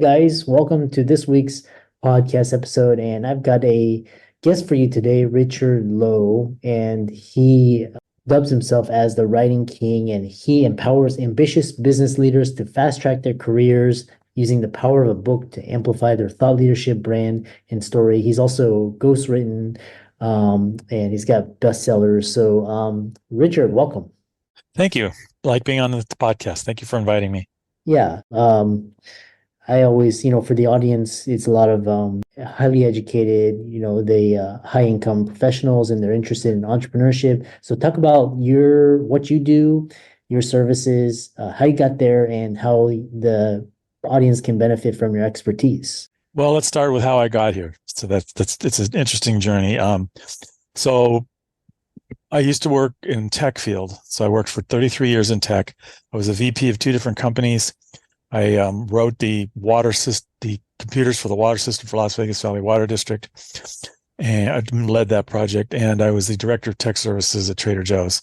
guys, welcome to this week's podcast episode. And I've got a guest for you today, Richard Lowe, and he dubs himself as the writing king, and he empowers ambitious business leaders to fast track their careers using the power of a book to amplify their thought leadership, brand, and story. He's also ghostwritten, and he's got bestsellers. So, Richard, welcome. Thank you. I like being on the podcast. Thank you for inviting me. Yeah. I always, for the audience, it's a lot of highly educated, they high income professionals, and they're interested in entrepreneurship. So talk about what you do, your services, how you got there, and how the audience can benefit from your expertise. Well, let's start with how I got here. So it's an interesting journey. So I used to work in tech field. So I worked for 33 years in tech. I was a VP of two different companies. I wrote the computers for the water system for Las Vegas Valley Water District, and I led that project. And I was the director of tech services at Trader Joe's,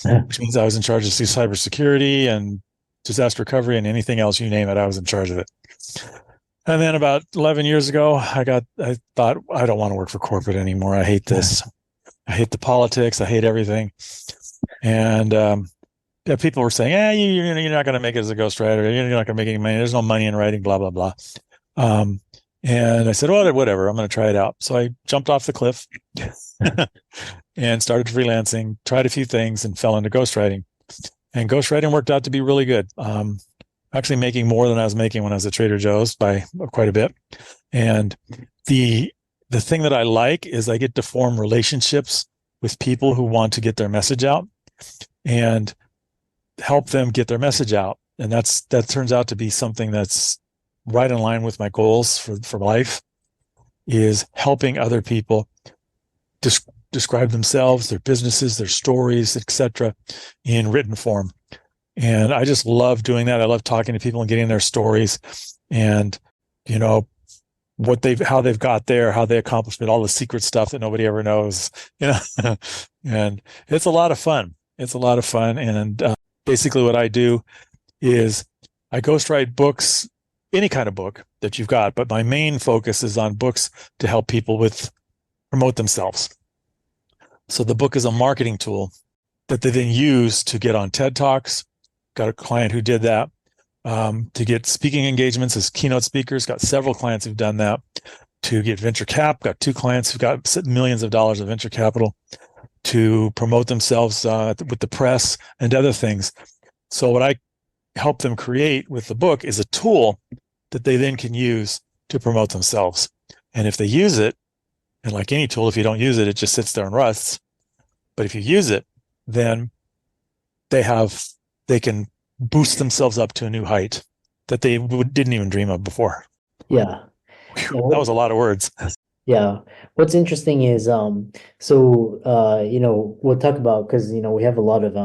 which means I was in charge of cybersecurity and disaster recovery and anything else you name it. I was in charge of it. And then about 11 years ago, I thought I don't want to work for corporate anymore. I hate this. I hate the politics. I hate everything. And people were saying, you're not going to make it as a ghostwriter. You're not going to make any money. There's no money in writing, blah, blah, blah. And I said, well, whatever, I'm going to try it out. So I jumped off the cliff and started freelancing, tried a few things, and fell into ghostwriting. And ghostwriting worked out to be really good. Actually making more than I was making when I was at Trader Joe's by quite a bit. And the thing that I like is I get to form relationships with people who want to get their message out and help them get their message out. And that turns out to be something that's right in line with my goals for life, is helping other people describe themselves, their businesses, their stories, etc., in written form. And I just love doing that. I love talking to people and getting their stories and, how they've got there, how they accomplished it, all the secret stuff that nobody ever knows, and it's a lot of fun. It's a lot of fun. And basically what I do is I ghostwrite books, any kind of book that you've got, but my main focus is on books to help people promote themselves. So the book is a marketing tool that they then use to get on TED Talks. Got a client who did that, to get speaking engagements as keynote speakers. Got several clients who've done that. To get venture cap. Got two clients who've got millions of dollars of venture capital to promote themselves with the press and other things. So what I help them create with the book is a tool that they then can use to promote themselves. And if they use it, and like any tool, if you don't use it, it just sits there and rusts. But if you use it, then they can boost themselves up to a new height that they didn't even dream of before. Yeah. Whew, that was a lot of words. Yeah. What's interesting is, we'll talk about, because, we have a lot of,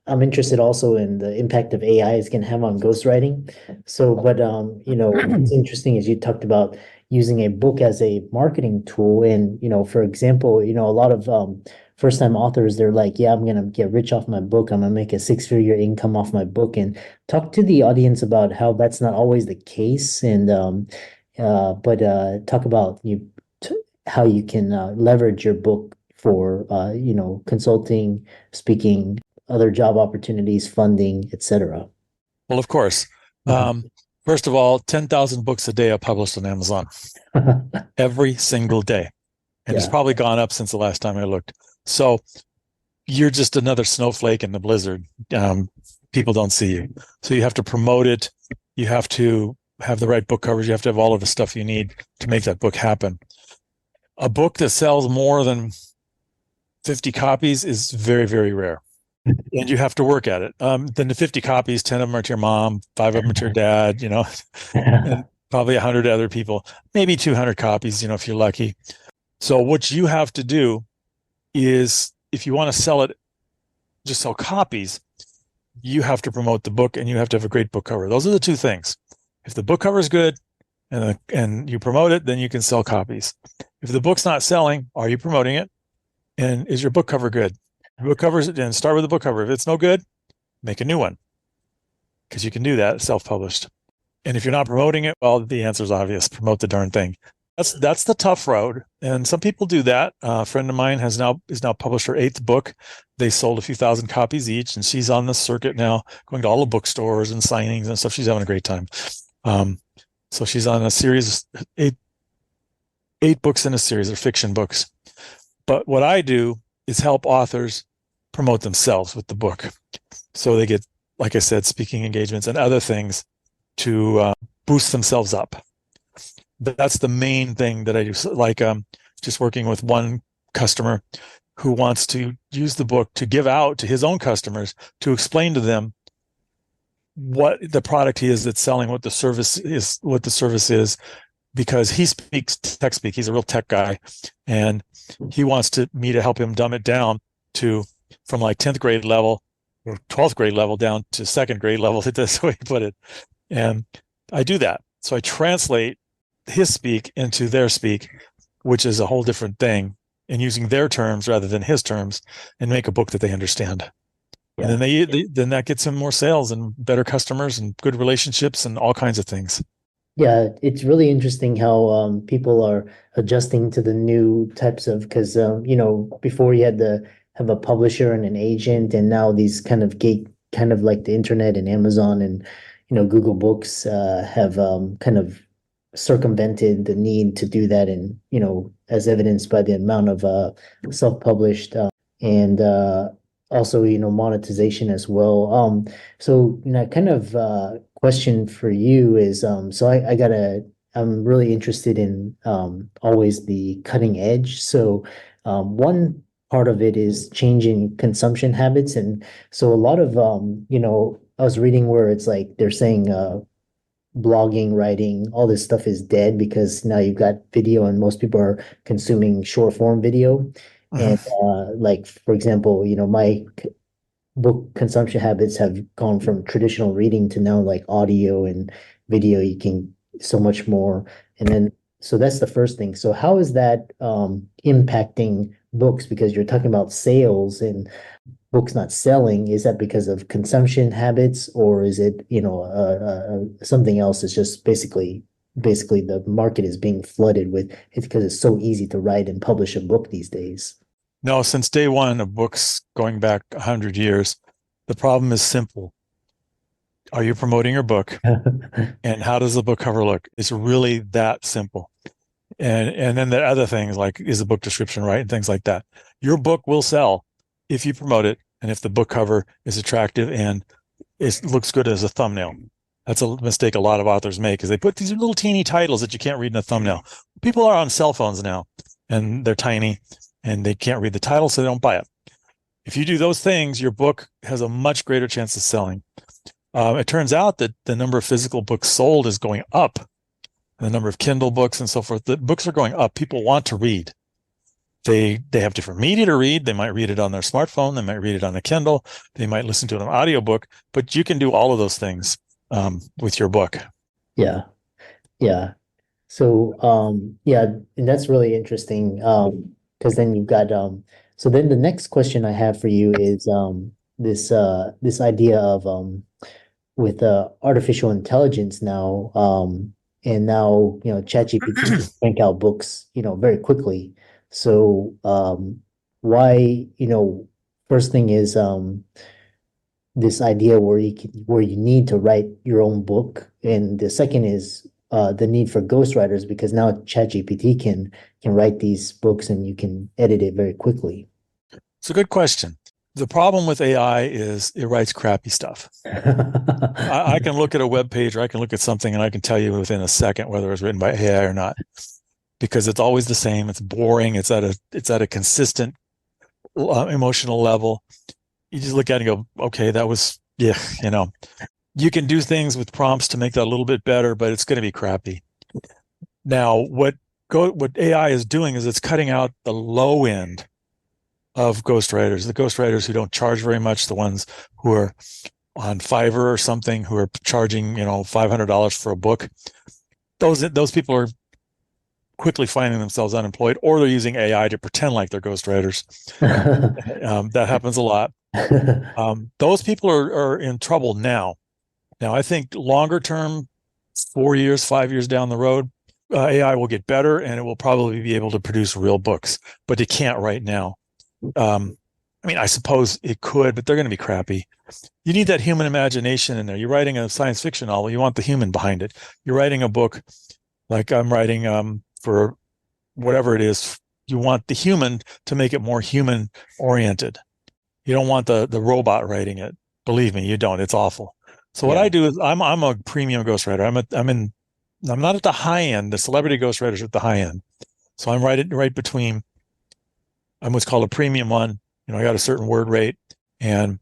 I'm interested also in the impact of AI is going to have on ghostwriting. So, but, what's interesting is you talked about using a book as a marketing tool. And, for example, a lot of first-time authors, they're like, yeah, I'm going to get rich off my book. I'm going to make a six-figure income off my book. And talk to the audience about how that's not always the case. And, talk about how you can leverage your book for, consulting, speaking, other job opportunities, funding, etc. Well, of course. First of all, 10,000 books a day are published on Amazon every single day. And it's probably gone up since the last time I looked. So you're just another snowflake in the blizzard. People don't see you. So you have to promote it. You have to have the right book covers. You have to have all of the stuff you need to make that book happen. A book that sells more than 50 copies is very, very rare. And you have to work at it. Then the 50 copies, 10 of them are to your mom, 5 of them are to your dad, and probably 100 other people, maybe 200 copies, if you're lucky. So what you have to do is, if you want to sell it, just sell copies, you have to promote the book and you have to have a great book cover. Those are the two things. If the book cover is good and you promote it, then you can sell copies. If the book's not selling, are you promoting it? And is your book cover good? Book covers, and start with the book cover. If it's no good, make a new one, because you can do that self-published. And if you're not promoting it, well, the answer is obvious: promote the darn thing. That's the tough road, and some people do that. A friend of mine is now published her 8th book. They sold a few thousand copies each, and she's on the circuit now, going to all the bookstores and signings and stuff. She's having a great time. So she's on a series, eight books in a series. They're fiction books. But what I do is help authors promote themselves with the book, so they get, like I said, speaking engagements and other things to boost themselves up. That's the main thing that I do. So, like just working with one customer who wants to use the book to give out to his own customers, to explain to them what the product he is that's selling, what the service is, because he speaks tech speak. He's a real tech guy, and he wants me to help him dumb it down from like 10th grade level or 12th grade level down to 2nd grade level. That's the way he put it. And I do that. So I translate his speak into their speak, which is a whole different thing, and using their terms rather than his terms, and make a book that they understand. Yeah. And then then that gets him more sales and better customers and good relationships and all kinds of things. Yeah, it's really interesting how people are adjusting to the new types of, because before you had to have a publisher and an agent, and now these kind of like the internet and Amazon and Google Books have kind of circumvented the need to do that, and as evidenced by the amount of self-published and also monetization as well. So kind of question for you is so I'm really interested in always the cutting edge. So one part of it is changing consumption habits, and so a lot of I was reading where it's like they're saying blogging, writing, all this stuff is dead because now you've got video and most people are consuming short form video. And like, for example, my book consumption habits have gone from traditional reading to now like audio and video. You can so much more. And then, so that's the first thing. So how is that impacting books? Because you're talking about sales and books not selling. Is that because of consumption habits, or is it something else? It's just basically the market is being flooded with it because it's so easy to write and publish a book these days. No, since day one of books going back 100 years, the problem is simple. Are you promoting your book? And how does the book cover look? It's really that simple. And then the other things, like, is the book description right, and things like that. Your book will sell if you promote it, and if the book cover is attractive and it looks good as a thumbnail. That's a mistake a lot of authors make, is they put these little teeny titles that you can't read in a thumbnail. People are on cell phones now, and they're tiny, and they can't read the title, so they don't buy it. If you do those things, your book has a much greater chance of selling. It turns out that the number of physical books sold is going up, and the number of Kindle books and so forth. The books are going up. People want to read. They have different media to read. They might read it on their smartphone. They might read it on a Kindle. They might listen to it on an audiobook. But you can do all of those things with your book. Yeah, yeah. So yeah, and that's really interesting. Because then you've got so then the next question I have for you is this idea of with artificial intelligence now, and now ChatGPT can crank out books very quickly. So why first thing is this idea where you need to write your own book, and the second is the need for ghostwriters, because now ChatGPT can write these books and you can edit it very quickly. It's a good question. The problem with AI is it writes crappy stuff. I can look at a web page, or I can look at something, and I can tell you within a second whether it was written by AI or not, because it's always the same. It's boring. It's at a consistent emotional level. You just look at it and go, okay, that was, yeah, You can do things with prompts to make that a little bit better, but it's going to be crappy. Now, what AI is doing is it's cutting out the low end of ghostwriters, the ghostwriters who don't charge very much, the ones who are on Fiverr or something, who are charging, $500 for a book. Those people are quickly finding themselves unemployed, or they're using AI to pretend like they're ghostwriters. That happens a lot. Those people are in trouble now. Now, I think longer term, 4 years, 5 years down the road, AI will get better and it will probably be able to produce real books, but it can't right now. I mean, I suppose it could, but they're going to be crappy. You need that human imagination in there. You're writing a science fiction novel, you want the human behind it. You're writing a book like I'm writing for whatever it is. You want the human to make it more human oriented. You don't want the robot writing it. Believe me, you don't. It's awful. So what I do is I'm a premium ghostwriter. I'm not at the high end. The celebrity ghostwriters are at the high end. So I'm right between. I'm what's called a premium one. You know, I got a certain word rate, and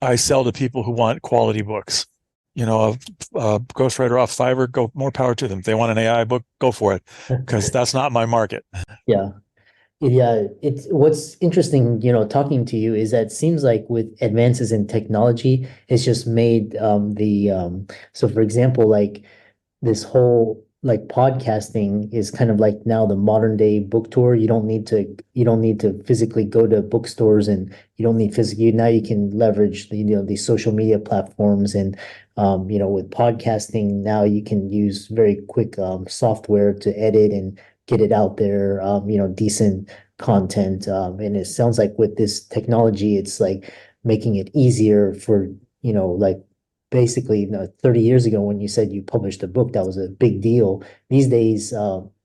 I sell to people who want quality books. You know, a ghostwriter off Fiverr, go more power to them. If they want an AI book, go for it, because that's not my market. Yeah. Yeah, it's what's interesting, talking to you is that it seems like with advances in technology, it's just made so for example, like this whole like podcasting is kind of like now the modern day book tour. You don't need to physically go to bookstores, and you don't need physically now you can leverage these social media platforms, and with podcasting now you can use very quick software to edit and get it out there, decent content. And it sounds like with this technology, it's like making it easier for, like basically 30 years ago when you said you published a book, that was a big deal. These days,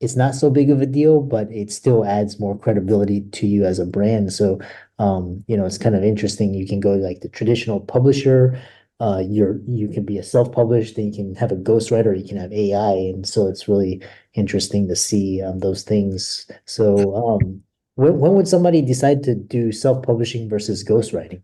it's not so big of a deal, but it still adds more credibility to you as a brand. So, it's kind of interesting. You can go like the traditional publisher, you can be a self-published, then you can have a ghostwriter, you can have AI, and so it's really interesting to see those things. So, when would somebody decide to do self-publishing versus ghostwriting?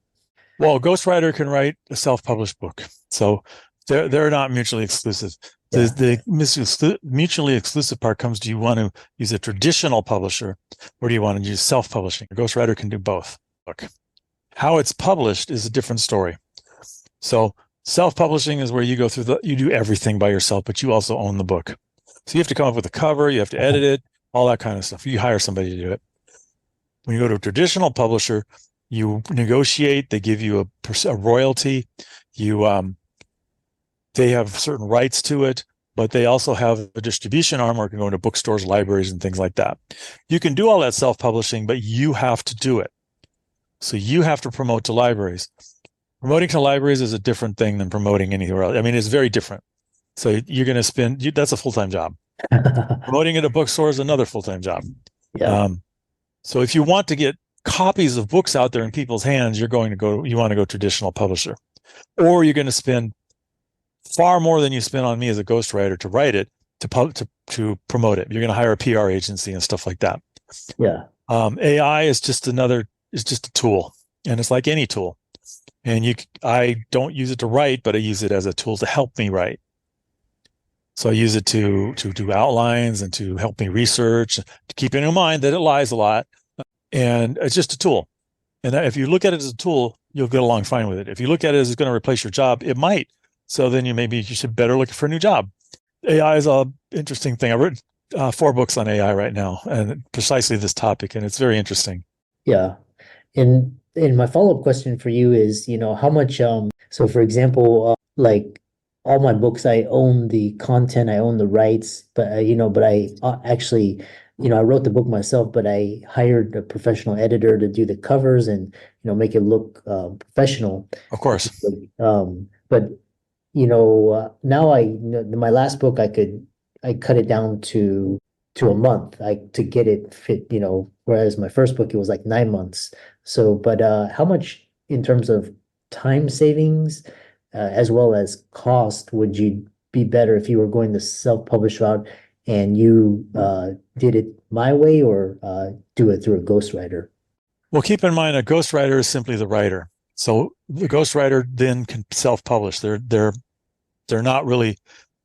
Well, a ghostwriter can write a self-published book, so they're not mutually exclusive. The mutually exclusive part comes: do you want to use a traditional publisher, or do you want to use self-publishing? A ghostwriter can do both. Look, how it's published is a different story. So self-publishing is where you go through you do everything by yourself, but you also own the book. So you have to come up with a cover, you have to edit it, all that kind of stuff. You hire somebody to do it. When you go to a traditional publisher, you negotiate, they give you a royalty. They have certain rights to it, but they also have a distribution arm where it can go into bookstores, libraries, and things like that. You can do all that self-publishing, but you have to do it. So you have to promote to libraries. Promoting to libraries is a different thing than promoting anywhere else. I mean, it's very different. So you're going to that's a full-time job. Promoting at a bookstore is another full-time job. Yeah. So if you want to get copies of books out there in people's hands, you want to go traditional publisher, or you're going to spend far more than you spend on me as a ghostwriter to write it, to promote it. You're going to hire a PR agency and stuff like that. Yeah. AI is just a tool, and it's like any tool. And I don't use it to write, but I use it as a tool to help me write. So I use it to do outlines and to help me research, to keep in mind that it lies a lot. And it's just a tool. And if you look at it as a tool, you'll get along fine with it. If you look at it as it's going to replace your job, it might. So then you should better look for a new job. AI is an interesting thing. I've written 4 books on AI right now, and precisely this topic, and it's very interesting. Yeah. And my follow-up question for you is, how much, so for example, like all my books, I own the content, I own the rights, but I actually, I wrote the book myself, but I hired a professional editor to do the covers and, make it look professional. Of course. But now my last book, I cut it down to a month, to get it fit, whereas my first book, it was like 9 months. So, but how much in terms of time savings, as well as cost, would you be better if you were going the self-published route and you did it my way, or do it through a ghostwriter? Well, keep in mind, a ghostwriter is simply the writer. So the ghostwriter then can self-publish. They're not really,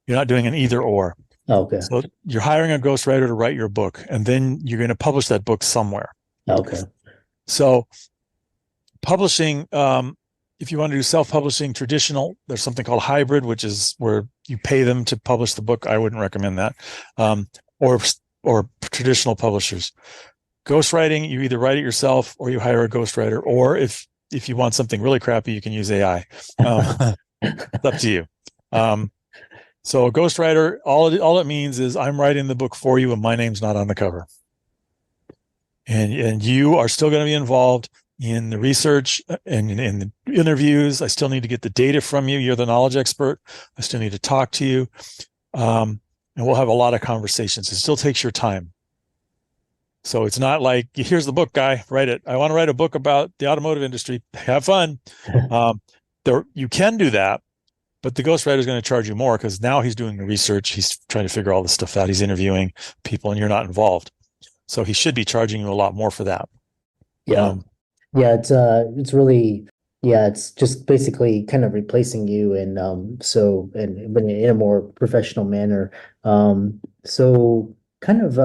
you're not doing an either or. Okay. So you're hiring a ghostwriter to write your book, and then you're going to publish that book somewhere. Okay. So publishing, if you want to do self-publishing traditional, there's something called hybrid, which is where you pay them to publish the book. I wouldn't recommend that. Or traditional publishers. Ghostwriting, you either write it yourself or you hire a ghostwriter, or if you want something really crappy, you can use AI. It's up to you. So a ghostwriter, all it means is I'm writing the book for you and my name's not on the cover. And you are still going to be involved in the research and in the interviews. I still need to get the data from you. You're the knowledge expert. I still need to talk to you. And we'll have a lot of conversations. It still takes your time. So it's not like, here's the book, guy, write it. I want to write a book about the automotive industry. Have fun. You can do that, but the ghostwriter is going to charge you more because now he's doing the research. He's trying to figure all this stuff out. He's interviewing people and you're not involved. So he should be charging you a lot more for that. Yeah. It's really, it's just basically kind of replacing you and but in a more professional manner. So kind of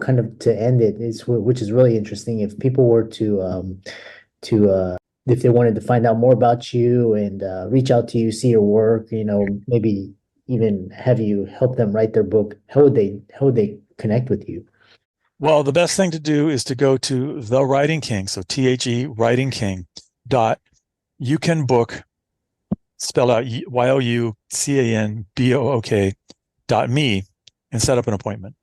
kind of to end it is which is really interesting. If people were to if they wanted to find out more about you and reach out to you, see your work, maybe even have you help them write their book, how would they connect with you? Well, the best thing to do is to go to The Writing King, so THE Writing King you can book, spelled out YOUCANBOOK.me, and set up an appointment.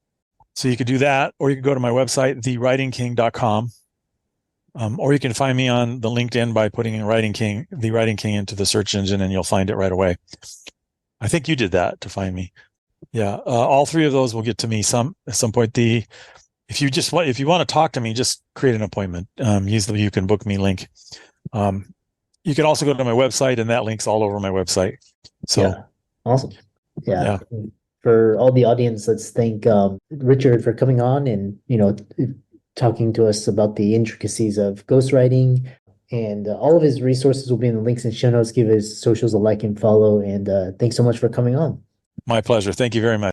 So you could do that, or you could go to my website, thewritingking.com, or you can find me on the LinkedIn by putting in The Writing King into the search engine, and you'll find it right away. I think you did that to find me. Yeah, all three of those will get to me at some point. If you want to talk to me, just create an appointment. Use the You Can Book Me link. You can also go to my website, and that link's all over my website. So yeah. Awesome. Yeah. For all the audience, let's thank Richard for coming on and talking to us about the intricacies of ghostwriting. And all of his resources will be in the links and show notes. Give his socials a like and follow. And thanks so much for coming on. My pleasure. Thank you very much.